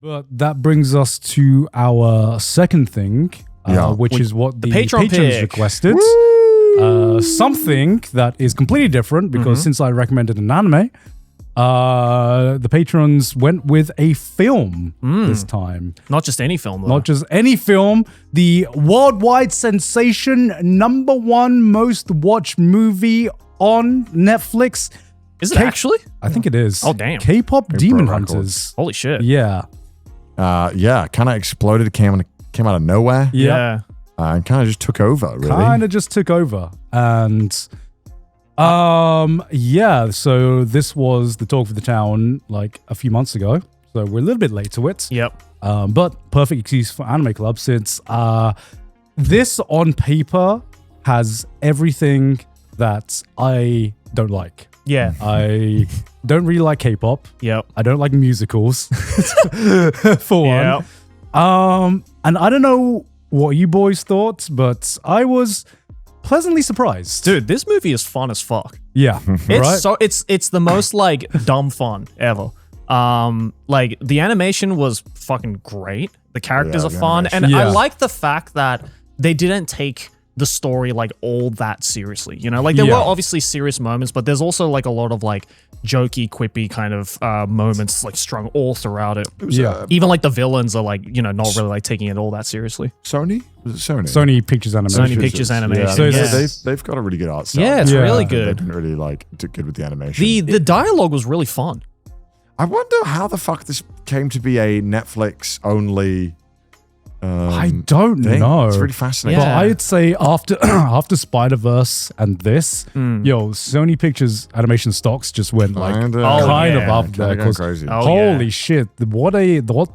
But that brings us to our second thing, which is what the patrons requested. Something that is completely different because since I recommended an anime, the patrons went with a film this time. Not just any film, though. Not just any film. The worldwide sensation, #1 most watched movie on Netflix. Is it actually? I think it is. Oh, damn. KPop Demon Hunters. Holy shit. Yeah. Kind of exploded. Came out of nowhere. Yeah. And kind of just took over, really. Kind of just took over. And so this was the talk of the town like a few months ago. So we're a little bit late to it. Yep. But perfect excuse for Anime Club since this on paper has everything that I don't like. Yeah. I don't really like K-pop. Yep. I don't like musicals for one. And I don't know what you boys thought, but I was pleasantly surprised. Dude, this movie is fun as fuck. Yeah. It's the most like dumb fun ever. Like the animation was fucking great. The characters are fun. And I like the fact that they didn't take the story like all that seriously, you know, like there were obviously serious moments, but there's also like a lot of like jokey, quippy kind of moments like strung all throughout it. Even like the villains are like, you know, not really like taking it all that seriously. Sony? Was it Sony? Sony Pictures Animation. Sony Pictures Animation. So yeah. they've got a really good art style. Yeah, it's really good. They've been really like good with the animation. The dialogue was really fun. I wonder how the fuck this came to be a Netflix only. I don't know. It's really fascinating. But I'd say after Spider-Verse and this, Sony Pictures animation stocks just went like kind of up there. Crazy. Holy shit! What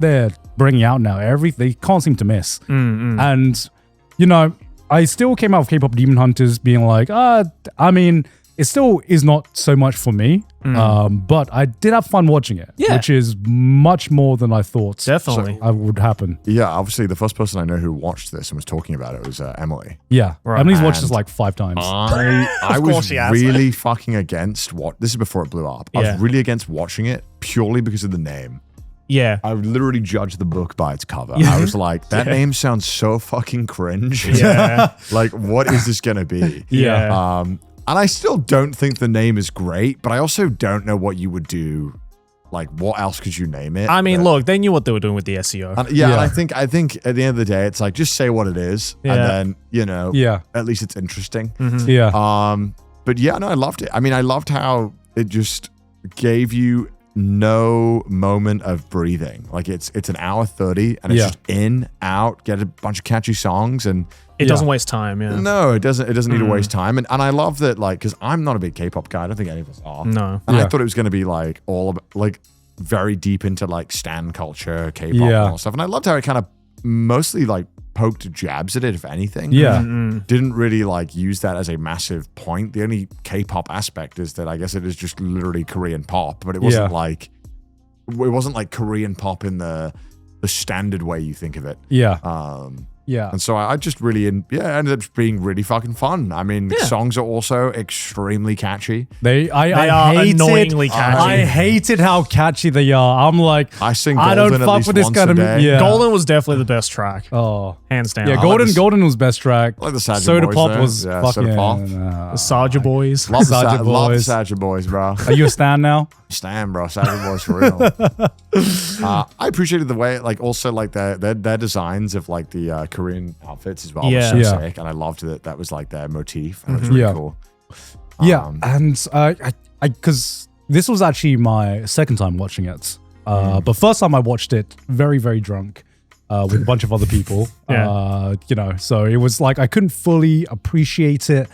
they're bringing out now, they can't seem to miss. And you know, I still came out of K-pop Demon Hunters being like, I mean, it still is not so much for me. But I did have fun watching it, which is much more than I thought Definitely would happen. Yeah, obviously the first person I know who watched this and was talking about it was Emily. Yeah, Emily's watched this like 5 times. I was really fucking against this is before it blew up. I was really against watching it purely because of the name. Yeah. I would literally judge the book by its cover. I was like, that name sounds so fucking cringe. Yeah. Like, what is this gonna be? Yeah. And I still don't think the name is great, but I also don't know what you would do. Like, what else could you name it? I mean, look, they knew what they were doing with the SEO. And I think at the end of the day, it's like, just say what it is. And then, you know, at least it's interesting. But yeah, no, I loved it. I mean, I loved how it just gave you no moment of breathing. Like it's an hour 30 and it's just in, out, get a bunch of catchy songs and it doesn't waste time. No, it doesn't need to waste time. And I love that, like, because I'm not a big K-pop guy. I don't think any of us are. No. And I thought it was going to be like all about, like, very deep into like stan culture, K-pop and all that stuff. And I loved how it kind of mostly like poked jabs at it, if anything. Didn't really like use that as a massive point. The only K-pop aspect is that I guess it is just literally Korean pop, but it wasn't like Korean pop in the standard way you think of it. And so I just really, ended up being really fucking fun. I mean, the songs are also extremely catchy. They are annoyingly catchy. I hated how catchy they are. I'm like, I sing Golden I don't fuck with this kind of Golden was definitely the best track. Oh, hands down. Yeah, Golden was best track. I like the Saja Soda Boys Pop there. was fucking. Soda Pop. The Saja Boys. Love the Saja Boys, bro. Are you a stan now? Stan, bro. Saja Boys for real. I appreciated the way, like, also like their designs of like the Korean outfits as well. Was so sick, and I loved that was like their motif. And it was really cool. And I because this was actually my second time watching it. But first time I watched it very, very drunk with a bunch of other people. You know, so it was like I couldn't fully appreciate it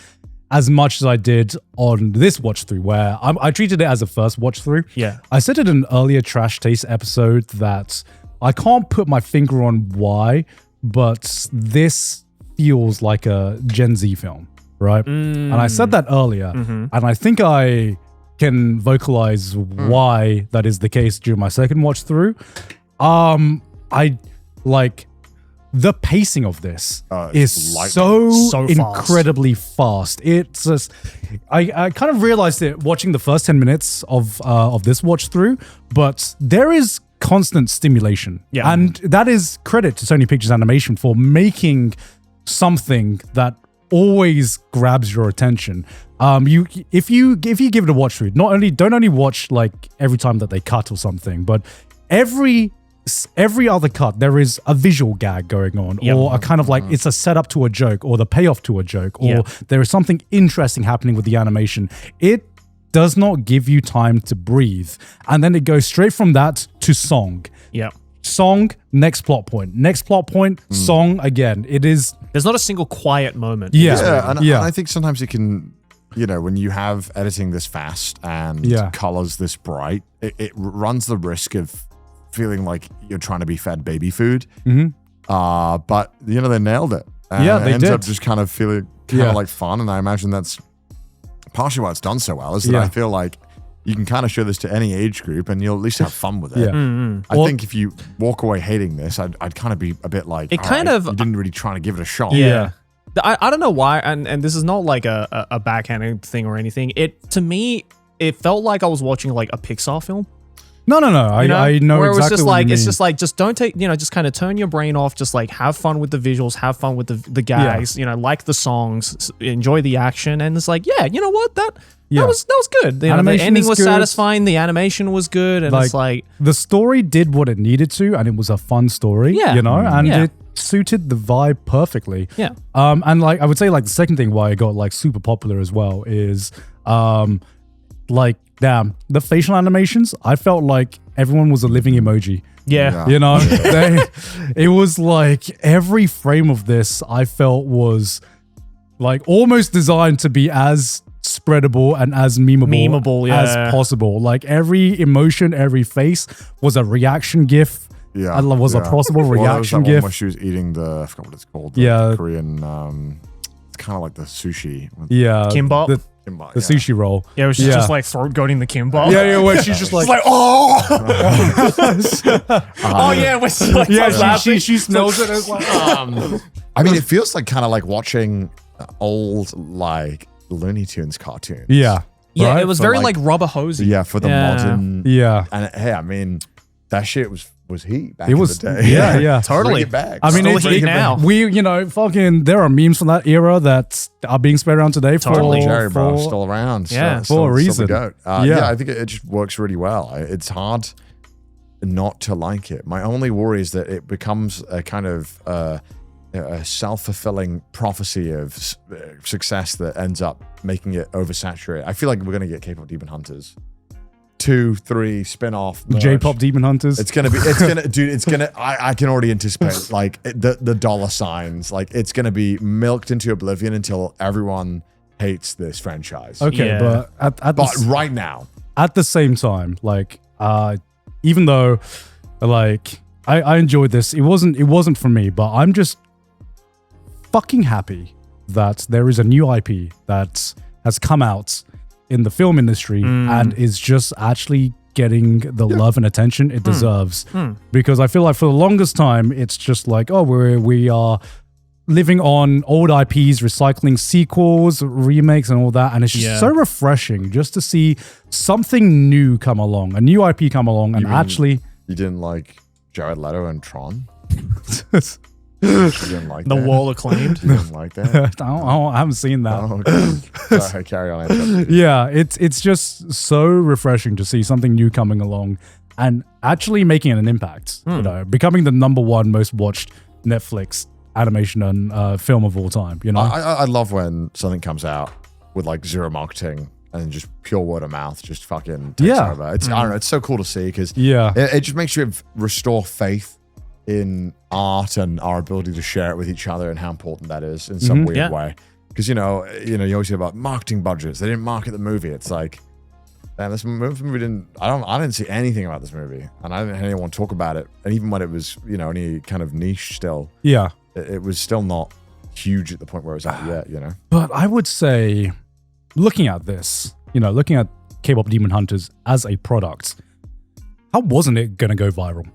as much as I did on this watch through, where I treated it as a first watch through. I said it in an earlier Trash Taste episode that I can't put my finger on why, but this feels like a Gen Z film, right? And I said that earlier, and I think I can vocalize why that is the case during my second watch through. I like the pacing of this is so incredibly fast. It's just, I kind of realized it watching the first 10 minutes of this watch through, but there is constant stimulation. Yeah. And that is credit to Sony Pictures Animation for making something that always grabs your attention. If you give it a watch through, don't only watch like every time that they cut or something, but every other cut there is a visual gag going on, or a kind of like it's a setup to a joke, or the payoff to a joke, or there is something interesting happening with the animation. It does not give you time to breathe, and then it goes straight from that to song. Song, next plot point, song again. It is. There's not a single quiet moment. And I think sometimes it can, when you have editing this fast and colors this bright, it runs the risk of feeling like you're trying to be fed baby food. But they nailed it. And they it ends did. up just kind of feeling like fun, and I imagine that's partially why it's done so well. Is that I feel like you can kind of show this to any age group and you'll at least have fun with it. I think if you walk away hating this, I'd kind of be a bit like, you didn't really try to give it a shot. I don't know why, and this is not like a backhanded thing or anything. To me, it felt like I was watching like a Pixar film. No. I know where exactly it was just what like you it's mean. just like just don't take just kind of turn your brain off. Just like have fun with the visuals, have fun with the gags. Like the songs, enjoy the action, and it's like you know what that was good. The ending was satisfying. The animation was good, and it's like the story did what it needed to, and it was a fun story. It suited the vibe perfectly. And like I would say, like the second thing why it got like super popular as well is the facial animations. I felt like everyone was a living emoji. It was like every frame of this I felt was like almost designed to be as spreadable and as memeable as possible. Like every emotion, every face was a reaction gif. Was a possible reaction gif. gif. Where she was eating I forgot what it's called. The Korean, it's kind of like the sushi. kimbap. The sushi roll. Yeah, where she's just like throat goating the kimbap. Where she's just like oh yeah, when she smells it. It's like, I mean, it feels like kind of like watching old like Looney Tunes cartoons. It was very like rubber hosey. For the modern. And hey, I mean, that shit was heat back in the day. Totally. Bring it back. I mean, it's heat now. Fucking there are memes from that era that are being spread around today Totally. Jerry, bro, still around. For a reason. I think it just works really well. It's hard not to like it. My only worry is that it becomes a kind of a self-fulfilling prophecy of success that ends up making it oversaturated. I feel like we're going to get K-pop Demon Hunters 2, 3 spin-off merch. J-pop Demon Hunters. I can already anticipate like the dollar signs. Like it's gonna be milked into oblivion until everyone hates this franchise. Okay, but right now, at the same time, like even though like I enjoyed this, it wasn't for me, but I'm just fucking happy that there is a new IP that has come out in the film industry and is just actually getting the love and attention it deserves. Because I feel like for the longest time, it's just like, we are living on old IPs, recycling sequels, remakes, and all that. And it's just so refreshing just to see something new come along, a new IP come along, and actually... You didn't like Jared Leto and Tron? You didn't like the that? wall acclaimed. You didn't like that? I haven't seen that. Oh, okay. Sorry, carry on. It's just so refreshing to see something new coming along and actually making an impact. Becoming the #1 most watched Netflix animation and film of all time. I love when something comes out with like zero marketing and just pure word of mouth, just fucking takes over. It's I don't know. It's so cool to see because it just makes you restore faith in art and our ability to share it with each other and how important that is in some weird way. Because you always hear about marketing budgets. They didn't market the movie. It's like, man, this movie didn't. I didn't see anything about this movie, and I didn't hear anyone talk about it. And even when it was, any kind of niche, still, it was still not huge at the point where it was at yet. But I would say, looking at this, looking at K-pop Demon Hunters as a product, how wasn't it gonna go viral?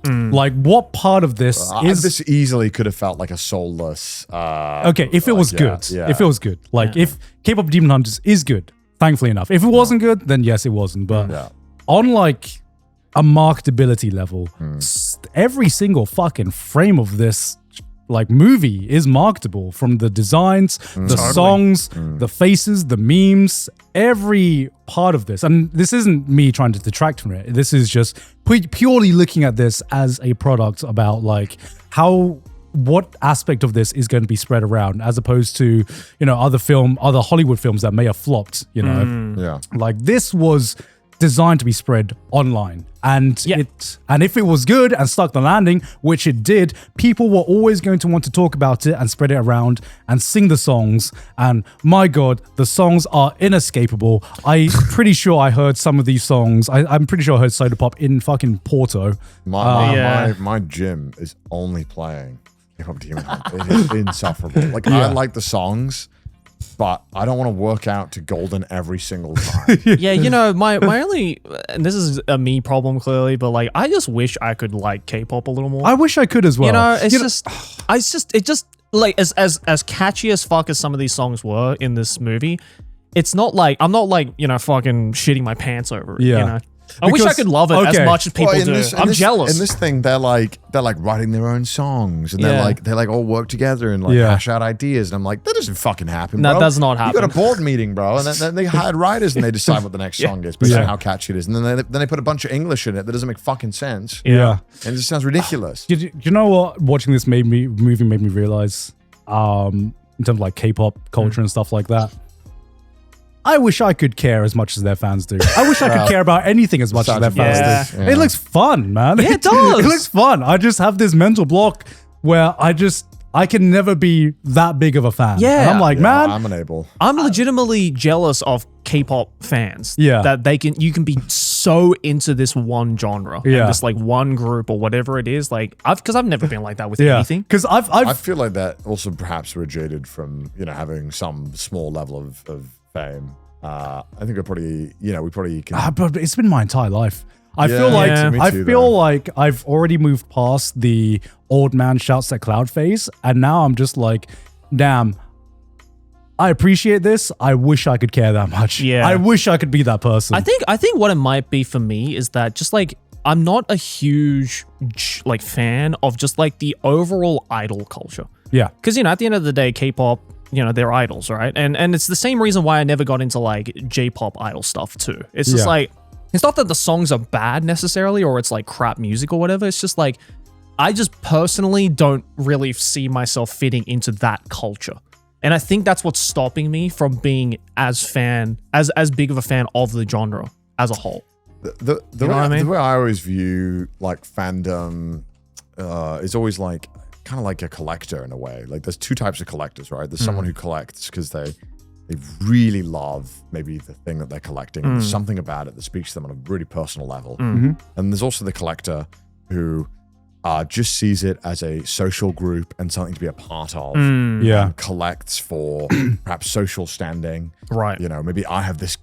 Like, what part of this is... This easily could have felt like a soulless... okay, if it was good. If it was good. Like, if K-pop Demon Hunters is good, thankfully enough. If it wasn't good, then yes, it wasn't. But on, like, a marketability level. Every single fucking frame of this like movie is marketable, from the designs, the songs, the faces, the memes, every part of this. And this isn't me trying to detract from it. This is just purely looking at this as a product about like what aspect of this is going to be spread around, as opposed to, you know, other Hollywood films that may have flopped, you know. Like this was designed to be spread online, and if it was good and stuck the landing, which it did, people were always going to want to talk about it and spread it around and sing the songs. And my god, the songs are inescapable. I'm pretty sure I heard some of these songs. I'm pretty sure I heard Soda Pop in fucking Porto. My gym is only playing K-pop Demon Hunt. It is insufferable. Like I like the songs, but I don't want to work out to Golden every single time. Yeah, you know, my only, and this is a me problem clearly, but like I just wish I could like K-pop a little more. I wish I could as well. You know, it just like as catchy as fuck as some of these songs were in this movie, it's not like I'm not like, you know, fucking shitting my pants over it. You know? I wish I could love it as much as people do. I'm jealous. In this thing, they're like writing their own songs, and they like all work together and like hash out ideas. And I'm like, that doesn't fucking happen. That does not happen. You got a board meeting, bro, and then they hired writers and they decide what the next song is based on how catchy it is, and then they put a bunch of English in it that doesn't make fucking sense. Yeah, and it just sounds ridiculous. You know what? Watching this movie made me realize, in terms of like K-pop culture and stuff like that. I wish I could care as much as their fans do. I wish I could care about anything as much as their fans do. It looks fun, man. Yeah, it does. It looks fun. I just have this mental block where I can never be that big of a fan. Yeah. And I'm like, man. I'm unable. I'm legitimately jealous of K-pop fans. Yeah. That you can be so into this one genre. And this like one group or whatever it is. Like because I've never been like that with anything. Because I feel like that also perhaps we're jaded from, you know, having some small level of fame. I think we probably can. But it's been my entire life. I me too, like I've already moved past the old man shouts at cloud phase, and now I'm just like, damn, I appreciate this. I wish I could care that much. Yeah. I wish I could be that person. I think what it might be for me is that just like I'm not a huge like fan of just like the overall idol culture. Yeah. Because, you know, at the end of the day, K-pop, you know, they're idols, right? And it's the same reason why I never got into like J-pop idol stuff too. It's just like, it's not that the songs are bad necessarily or it's like crap music or whatever. It's just like, I just personally don't really see myself fitting into that culture. And I think that's what's stopping me from being as big of a fan of the genre as a whole. The way I always view like fandom is always like, kind of like a collector in a way. Like there's two types of collectors, right? There's someone who collects because they really love maybe the thing that they're collecting. And there's something about it that speaks to them on a really personal level. And there's also the collector who just sees it as a social group and something to be a part of. Yeah. Collects for perhaps social standing. Right. You know, maybe I have this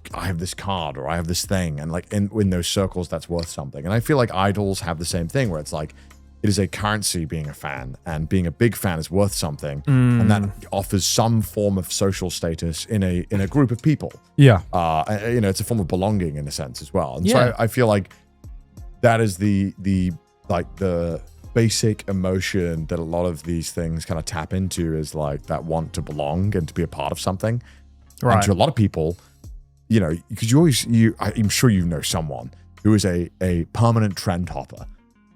card or I have this thing. And like in those circles, that's worth something. And I feel like idols have the same thing where it's like, it is a currency being a fan, and being a big fan is worth something, and that offers some form of social status in a group of people. Yeah, you know, it's a form of belonging in a sense as well. And so I feel like that is the basic emotion that a lot of these things kind of tap into, is like that want to belong and to be a part of something. Right. And to a lot of people, you know, because I'm sure you know someone who is a permanent trend hopper.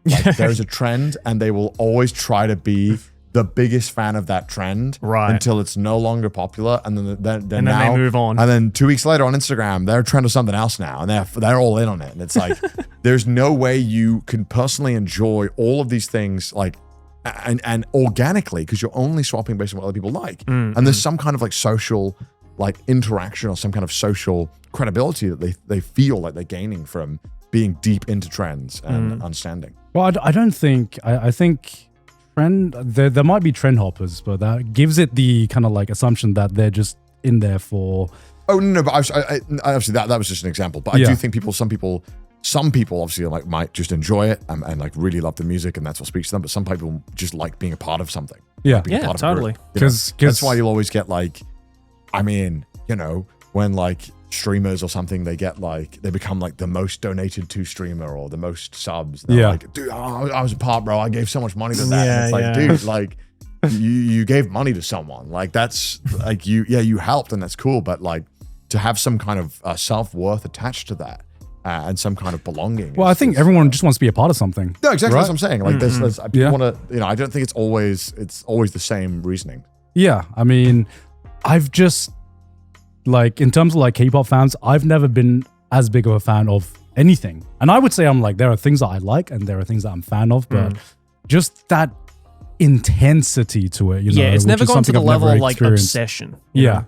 Like there's a trend and they will always try to be the biggest fan of that trend until it's no longer popular, and then they move on. And then 2 weeks later on Instagram, they're a trend of something else now, and they're all in on it. And it's like there's no way you can personally enjoy all of these things like and organically, because you're only swapping based on what other people like. And there's some kind of like social like interaction or some kind of social credibility that they feel like they're gaining from being deep into trends and understanding. Well, I don't think, I think trend, there might be trend hoppers, but that gives it the kind of like assumption that they're just in there for... Oh, no, but I obviously that was just an example, but I do think some people obviously like might just enjoy it and like really love the music and that's what speaks to them, but some people just like being a part of something. Yeah, part of totally. Because that's why you'll always get like, I mean, you know, when like streamers or something, they become like the most donated to streamer or the most subs. They're like, dude, I was a part, bro. I gave so much money to that. And it's like, dude, like you gave money to someone. Like that's like you helped and that's cool. But like to have some kind of self-worth attached to that and some kind of belonging. Well, I think everyone just wants to be a part of something. No, exactly. Right? That's what I'm saying. Like there's people want to, I don't think it's always the same reasoning. Yeah. I mean, I've just, like, in terms of like K-pop fans, I've never been as big of a fan of anything. And I would say I'm like, there are things that I like and there are things that I'm fan of, but just that intensity to it, Yeah, it's never gone to the level of like obsession. Yeah.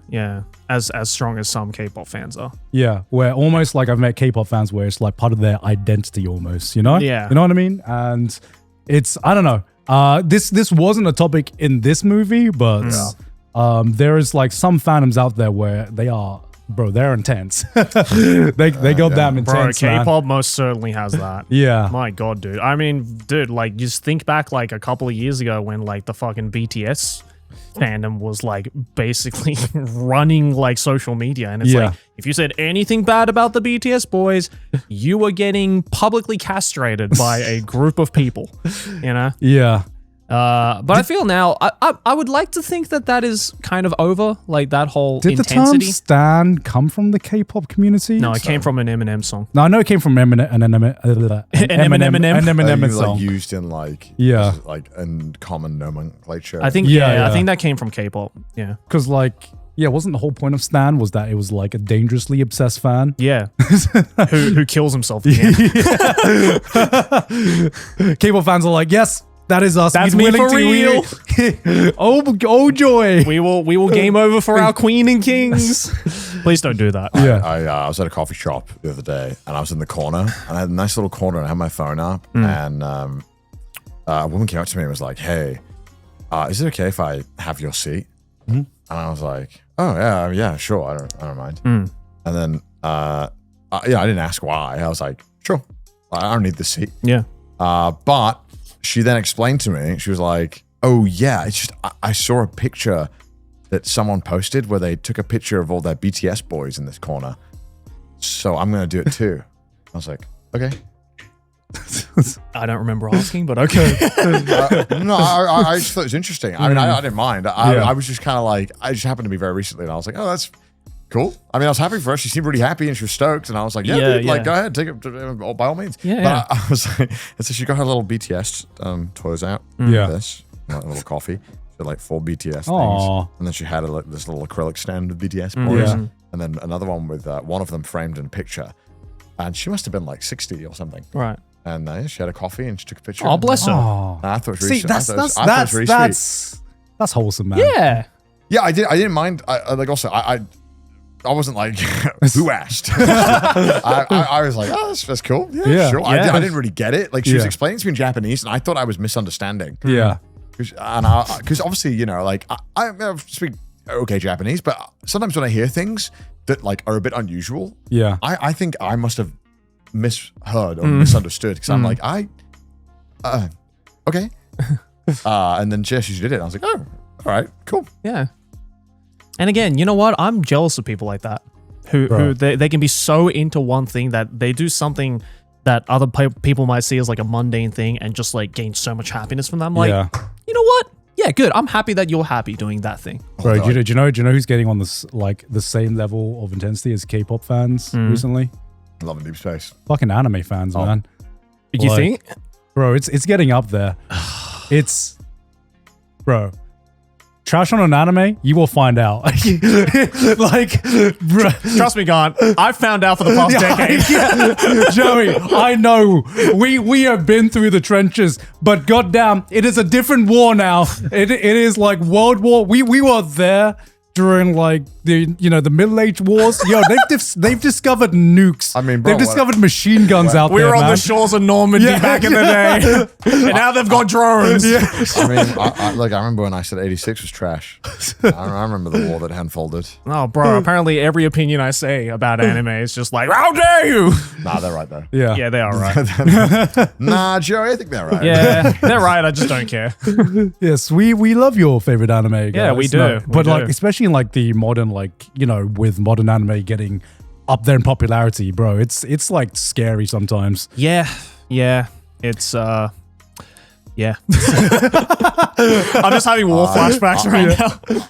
As strong as some K-pop fans are. Yeah, where almost like I've met K-pop fans where it's like part of their identity almost, Yeah. You know what I mean? And it's, I don't know. This wasn't a topic in this movie, but there is like some fandoms out there where they are, bro, they're intense. they go damn intense, bro, K-pop most certainly has that. Yeah. My God, dude. I mean, dude, like just think back like a couple of years ago when like the fucking BTS fandom was like basically running like social media. And it's like, if you said anything bad about the BTS boys, you were getting publicly castrated by a group of people, Yeah. But I feel now, I would like to think that is kind of over, like that whole intensity. Did the term stan come from the K-pop community? No, it came from an Eminem song. No, I know it came from Eminem song. Like used in like in common nomenclature. I think I think that came from K-pop. Yeah, because like. Yeah, wasn't the whole point of Stan was that it was like a dangerously obsessed fan? Yeah. who kills himself. K-pop fans are like, yes, that is us. That's me for real. oh joy. We will game over for our queen and kings. Please don't do that. Yeah. I was at a coffee shop the other day and I was in the corner and I had a nice little corner and I had my phone up and a woman came up to me and was like, hey, is it okay if I have your seat? And I was like, oh yeah, sure, I don't mind. And then I didn't ask why. I was like, sure, I don't need the seat. Yeah. But she then explained to me, she was like, oh yeah, it's just I saw a picture that someone posted where they took a picture of all their BTS boys in this corner. So I'm gonna do it too. I was like, okay. I don't remember asking, but okay. No, I just thought it was interesting. I mean, I didn't mind. I was just kind of like, I just happened to be very recently, and I was like, oh, that's cool. I mean, I was happy for her. She seemed really happy, and she was stoked, and I was like, dude, like, go ahead, take it by all means. Yeah, but I was like, and so she got her little BTS toys out. This, a little coffee. She had like 4 BTS things, and then she had this little acrylic stand with BTS boys, and then another one with one of them framed in a picture, and she must have been like 60 or something, right? And she had a coffee and she took a picture. Oh, bless her. I thought it was really that's wholesome, man. Yeah, I didn't mind. I wasn't like, who asked? I was like, oh, that's cool. Yeah, sure. I didn't really get it. Like she was explaining to me in Japanese and I thought I was misunderstanding. Yeah. Because obviously, like I speak okay Japanese, but sometimes when I hear things that like are a bit unusual, I think I must have misheard or misunderstood because I'm like, okay. And then she did it. And I was like, oh, all right, cool. Yeah. And again, you know what? I'm jealous of people like that who they can be so into one thing that they do something that other people might see as like a mundane thing and just like gain so much happiness from them. Like, you know what? Yeah, good. I'm happy that you're happy doing that thing. Bro, do you know who's getting on this like the same level of intensity as K-pop fans recently? Loving Deep Space. Fucking anime fans, man. You think? Bro, it's getting up there. Bro. Trash on an anime, you will find out. Like, bro. Trust me, Gant. I've found out for the past decade. Joey, I know. We have been through the trenches, but goddamn, it is a different war now. It is like World War. We were there during like the Middle Age wars. Yo, they've discovered nukes. I mean, bro, they've discovered machine guns out there. We were on the shores of Normandy back in the day, and now they've got drones. I mean, I remember when I said 86 was trash. I remember the war that unfolded. Oh, bro. Apparently, every opinion I say about anime is just like, how dare you? Nah, they're right though. Yeah, they are right. Nah, Joey, I think they're right. Yeah, they're right. I just don't care. Yes, we love your favorite anime, guys. Yeah, we do. But like, especially in like the modern, like, with modern anime getting up there in popularity, bro. It's like scary sometimes. Yeah. It's yeah. I'm just having war flashbacks right now.